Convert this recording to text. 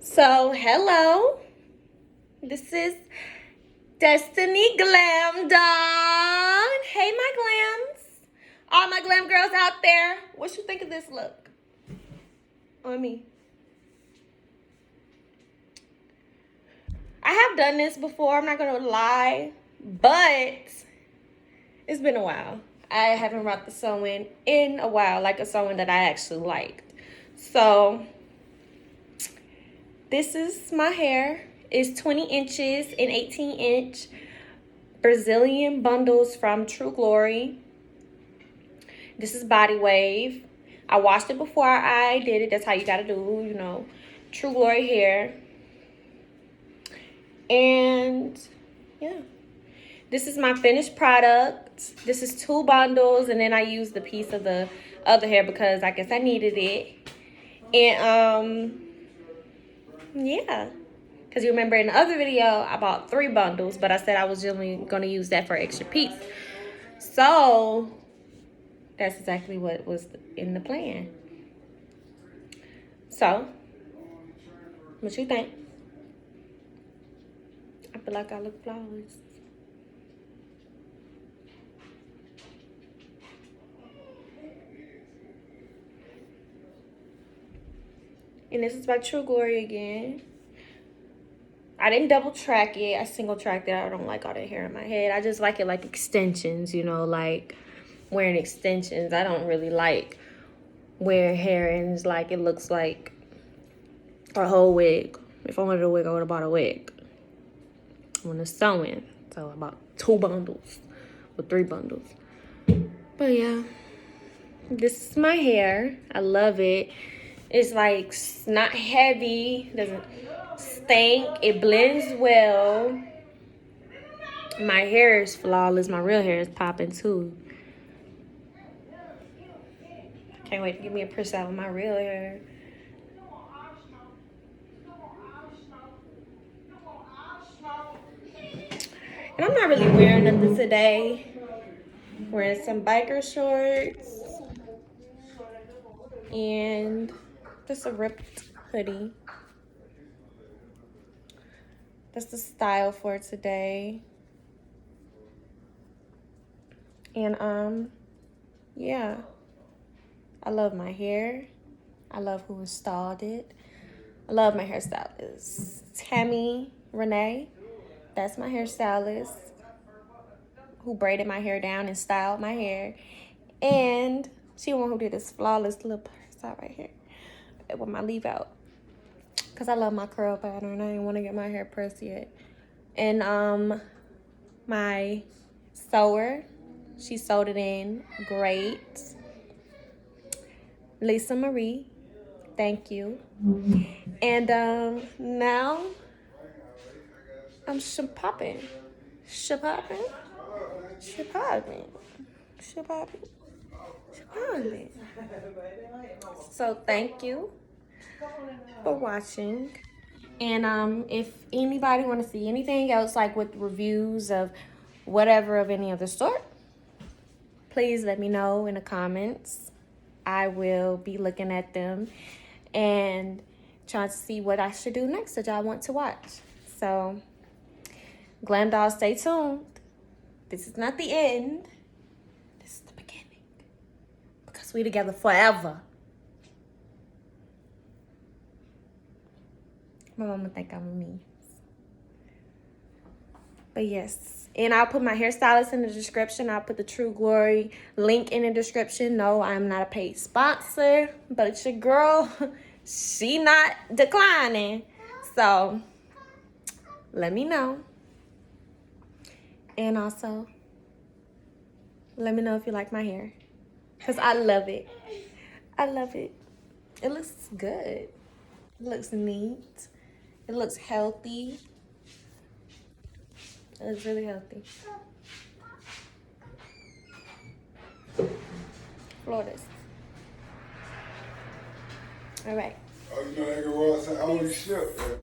So, hello. This is Destiny Glam Dawn. Hey, my glams. All my glam girls out there. What you think of this look? On me. I have done this before. I'm not going to lie. But it's been a while. I haven't rocked the sewing in a while. Like a sewing that I actually liked. So, this is my hair. It's 20 inches and 18-inch Brazilian bundles from True Glory. This is Body Wave. I washed it before I did it. That's how you gotta do, you know, True Glory hair. And yeah, this is my finished product. This is 2 bundles, and then I used the piece of the other hair because I guess I needed it. And yeah, because you remember in the other video I bought 3 bundles, but I said I was only going to use that for extra piece. So that's exactly what was in the plan. So what you think? I feel like I look flawless. And this is by True Glory again. I didn't double track it. I single tracked it. I don't like all that hair in my head. I just like it like extensions, you know, like wearing extensions. I don't really like wearing hair and it's like it looks like a whole wig. If I wanted a wig, I would have bought a wig. When it's sewing. So I bought 2 bundles or 3 bundles. But yeah, this is my hair. I love it. It's like not heavy, doesn't stink, it blends well. My hair is flawless. My real hair is popping too. Can't wait to give me a press out of my real hair. And I'm not really wearing nothing today. Wearing some biker shorts and just a ripped hoodie. That's the style for today. And yeah. I love my hair. I love who installed it. I love my hairstylist, Tammy Renee. That's my hairstylist who braided my hair down and styled my hair. And she the one who did this flawless little hairstyle right here with my leave out. Because I love my curl pattern. I didn't want to get my hair pressed yet. And my sewer, she sewed it in great. Lisa Marie, thank you. And now I'm shapopping. So thank you for watching. And if anybody want to see anything else, like with reviews of whatever of any other sort, please let me know in the comments. I will be looking at them and trying to see what I should do next that y'all want to watch. So, Glam Dolls, stay tuned. This is not the end. This is the beginning. Because we together forever. My mama think I'm a me. But yes, and I'll put my hairstylist in the description. I'll put the True Glory link in the description. No, I'm not a paid sponsor, but it's your girl. She not declining. So let me know. And also, let me know if you like my hair. Because I love it. I love it. It looks good. It looks neat. It looks healthy. It's really healthy. Flawless. All right. Oh, you know that girl was saying, holy shit.